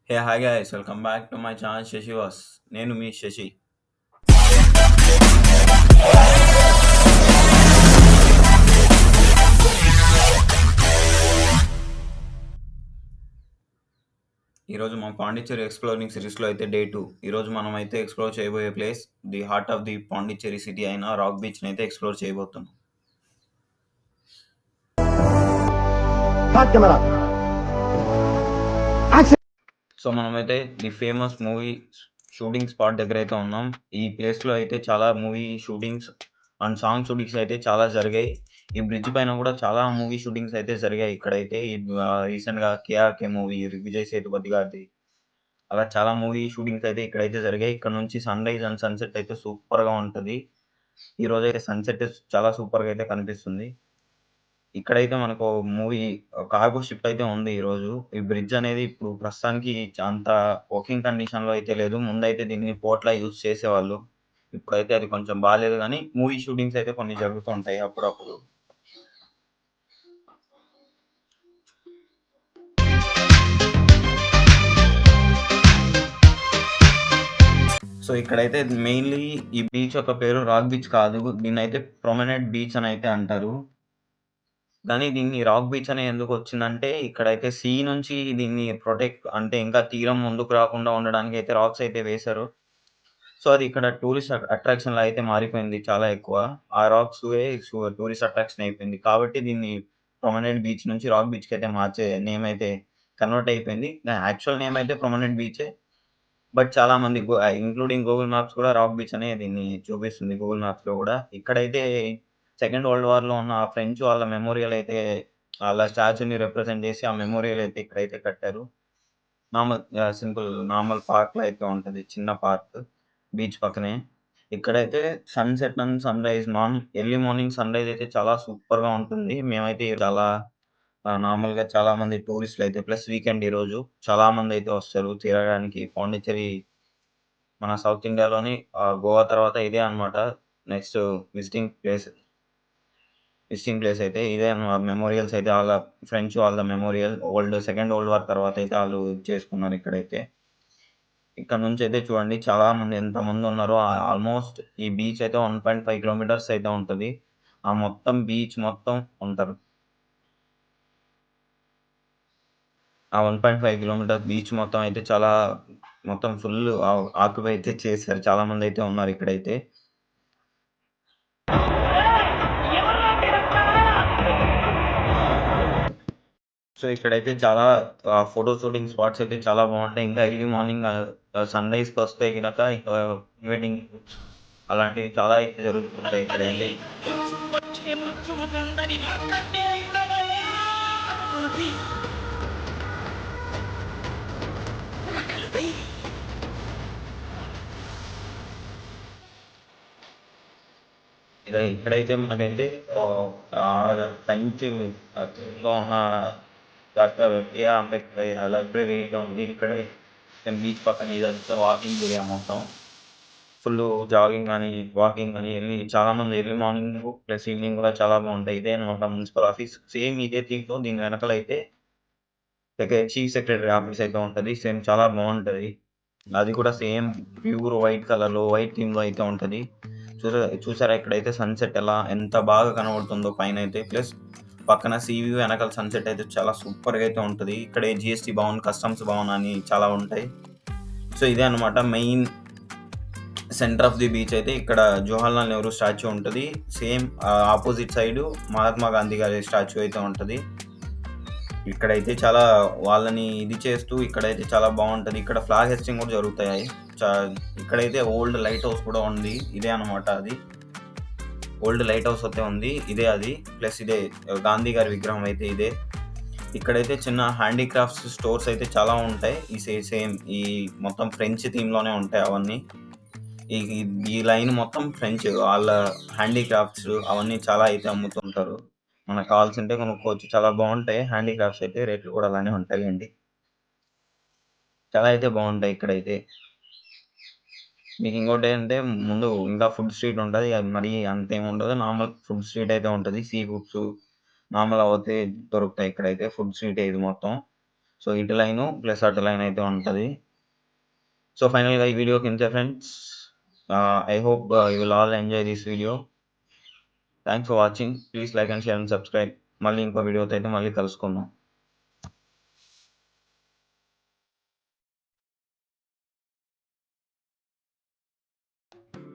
Hey hi guys welcome back to my channel Shashi వాస్. నేను మీ శశి. ఈరోజు మా పాండిచ్చేరి ఎక్స్ప్లోరింగ్ సిరీస్లో అయితే డే 2. ఈరోజు మనం అయితే ఎక్స్ప్లోర్ చేయబోయే place the heart of the Pondicherry city అయిన రాక్ బీచ్ని అయితే ఎక్స్ప్లోర్ చేయబోతున్నాం. సో మనమైతే the famous movie shooting spot దగ్గర అయితే ఉన్నాం. ఈ ప్లేస్లో అయితే చాలా movie shootings and song shootings అయితే చాలా జరిగాయి. ఈ బ్రిడ్జ్ పైన కూడా చాలా మూవీ షూటింగ్స్ అయితే జరిగాయి. ఇక్కడైతే రీసెంట్గా కేఆర్కే మూవీ విజయ్ సేతుపతి గారిది అలా చాలా మూవీ షూటింగ్స్ అయితే ఇక్కడైతే జరిగాయి. ఇక్కడ నుంచి సన్ రైజ్ అండ్ సన్సెట్ అయితే సూపర్గా ఉంటుంది. ఈ రోజు అయితే సన్సెట్ చాలా సూపర్గా అయితే కనిపిస్తుంది. ఇక్కడైతే మనకు మూవీ కార్గో షిప్ అయితే ఉంది ఈరోజు. ఈ బ్రిడ్జ్ అనేది ఇప్పుడు ప్రస్తుతానికి అంత వర్కింగ్ కండిషన్‌లో అయితే లేదు. ముందైతే దీన్ని పోర్ట్‌లా యూజ్ చేసేవాళ్ళు. ఇప్పుడైతే అది కొంచెం బాలేదు గానీ, మూవీ షూటింగ్స్ అయితే కొన్ని జరుగుతూ ఉంటాయి అప్పుడప్పుడు. సో ఇక్కడైతే మెయిన్‌లీ ఈ బీచ్ యొక్క పేరు రాక్ బీచ్ కాదు. దీన్నైతే ప్రొమెనెంట్ బీచ్ అని అయితే అంటారు. కానీ దీన్ని రాక్ బీచ్ అని ఎందుకొచ్చిందంటే, ఇక్కడైతే సీ నుంచి దీన్ని ప్రొటెక్ట్ అంటే ఇంకా తీరం ముందుకు రాకుండా ఉండడానికి అయితే రాక్స్ అయితే వేశారు. సో, అది ఇక్కడ టూరిస్ట్ అట్రాక్షన్‌లా అయితే మారిపోయింది చాలా ఎక్కువ. ఆ రాక్సే టూరిస్ట్ అట్రాక్షన్ అయిపోయింది. కాబట్టి దీన్ని ప్రొమనెంట్ బీచ్ నుంచి రాక్ బీచ్‌కి అయితే మార్చే నేమ్ అయితే కన్వర్ట్ అయిపోయింది. యాక్చువల్ నేమ్ అయితే ప్రొమనెంట్ బీచే. బట్ చాలామంది ఇంక్లూడింగ్ గూగుల్ మ్యాప్స్ కూడా రాక్ బీచ్ అనే దీన్ని చూపిస్తుంది గూగుల్ మ్యాప్స్‌లో గూడా. ఇక్కడైతే సెకండ్ వరల్డ్ వార్‌లో ఉన్న ఫ్రెంచ్ వాళ్ళ మెమోరియల్ అయితే ఆళ్ళ స్టాచ్యూని రిప్రజెంట్ చేసి ఆ మెమోరియల్ అయితే ఇక్కడైతే కట్టారు. సింపుల్ నార్మల్ పార్క్‌లో అయితే ఉంటది. చిన్న పార్క్ బీచ్ పక్కనే. ఇక్కడైతే sunset and sunrise early morning sunrise అయితే చాలా సూపర్‌గా ఉంటుంది. మేమైతే చాలా నార్మల్‌గా చాలామంది టూరిస్టులయితే ప్లస్ వీకెండ్ ఈరోజు చాలామందయితే వస్తారు తిరగడానికి. పాండిచ్చేరి మన సౌత్ ఇండియాలోని గోవా తర్వాత ఇదే అనమాట next visiting place. Visiting place అయితే ఇదే అన్నమాట. మెమోరియల్స్ అయితే ఆళ్ళ ఫ్రెంచ్ వాళ్ళ మెమోరియల్ సెకండ్ వరల్డ్ వార్ తర్వాత అయితే ఆళ్ళు చేసుకున్నారు ఇక్కడైతే. ఇక్కడ నుంచయితే చూడండి చాలామంది ఎంతమందున్నారో ఆల్మోస్ట్ ఈ బీచ్ అయితే 1.5 కిలోమీటర్స్ అయితే ఉంటది. ఆ మొత్తం బీచ్ మొత్తం ఉంటారు. ఆ 1.5 కిలోమీటర్స్ బీచ్ మొత్తం అయితే చాలా మొత్తం ఫుల్ ఆక్యుపై అయితే చేశారు. చాలామందయితే ఉన్నారు ఇక్కడైతే. సో, ఇక్కడైతే చాలా ఫోటో షూటింగ్ స్పాట్స్ అయితే చాలా బావుంటాయి. ఇంకా ఎర్లీ మార్నింగ్ సన్‌రైజ్‌కొస్తే గనక ఇంకా ఈవెనింగ్ అలాంటివి చాలా అయితే జరుగుతుంటాయి ఇక్కడైతే. ఇక్కడైతే మనకైతే సైన్స్ లో ఉన్న డాక్టర్ బిఆర్ అంబేద్కర్ లైబ్రరీ అయితే ఉంది. ఇక్కడే బీచ్ పక్కన ఇదంతా వాకింగ్ ఏరియా మొత్తం. ఫుల్లు జాగింగ్ అని, వాకింగ్ అని చాలామంది ఎర్లీ మార్నింగ్ ప్లస్ ఈవినింగ్ కూడా చాలా బావుంటాయి. ఇదే అనమాట మున్సిపల్ ఆఫీస్. సేమ్ ఇదే థీమ్‌తో దీని వెనకాలైతే చీఫ్ సెక్రటరీ ఆఫీస్ అయితే ఉంటది. సేమ్ చాలా బావుంటది. అది కూడా సేమ్ ప్యూర్ వైట్ కలర్‌లో వైట్ థీమ్‌లో అయితే ఉంటది. చూసారా ఇక్కడైతే సన్‌సెట్ ఎంత బాగా కనబడుతుందో పైనైతే. ప్లస్ పక్కన సీ వ్యూ వెనకాల సన్‌సెట్ అయితే చాలా సూపర్‌గా అయితే ఉంటది. ఇక్కడే జీఎస్టీ భవన్, కస్టమ్స్ భవన్ అని చాలా ఉంటాయి. సో, ఇదే అనమాట main centre of the beach అయితే ఇక్కడ జవహర్లాల్ నెహ్రూ స్టాచ్యూ ఉంటది. Same opposite side Mahatma Gandhi గారి స్టాచ్యూ అయితే ఉంటది. ఇక్కడైతే చాలా వాళ్ళని ఇది చేస్తూ ఇక్కడైతే చాలా బావుంటది. ఇక్కడ ఫ్లాగ్ హోస్టింగ్ కూడా జరుగుతాయి. చా ఇక్కడైతే ఓల్డ్ లైట్ హౌస్ కూడా ఉంది. ఇదే అనమాట అది. ఓల్డ్ లైట్ హౌస్ అయితే ఉంది. ఇదే అది. ప్లస్ ఇదే గాంధీ గారి విగ్రహం అయితే ఇదే. ఇక్కడైతే చిన్న హ్యాండీక్రాఫ్ట్స్ స్టోర్స్ అయితే చాలా ఉంటాయి. సేమ్ ఈ మొత్తం ఫ్రెంచ్ థీమ్‌లోనే ఉంటాయి అవన్నీ. ఈ ఈ ఈ లైన్ మొత్తం ఫ్రెంచ్ వాళ్ళ హ్యాండీక్రాఫ్ట్స్ అవన్నీ చాలా అయితే అమ్ముతుంటారు. మనకు కావాల్సుంటే కొనుక్కోవచ్చు. చాలా బావుంటాయి హ్యాండీక్రాఫ్ట్స్ అయితే. రేట్లు కూడా అలానే ఉంటాయిలెండి. చాలా అయితే బావుంటాయి ఇక్కడైతే. మీకు ఇంకోటేంటంటే ముందు ఇంకా ఫుడ్ స్ట్రీట్ ఉంటది. అది మరీ అంతేమి ఉండదు. నార్మల్ ఫుడ్ స్ట్రీట్ అయితే ఉంటది. సీ ఫుడ్స్ నార్మల్ అవైతే దొరుకుతాయి ఇక్కడైతే. ఫుడ్ స్ట్రీటే ఇది మొత్తం. సో ఇటు లైను ప్లస్ అటు లైన్ అయితే ఉంటుంది. సో ఫైనల్గా ఈ వీడియోకి ఇంతే friends. I hope you will all enjoy this video. Thanks for watching. Please like and share and subscribe. మళ్ళీ ఇంకో వీడియోతో అయితే మళ్ళీ కలుసుకుందాం.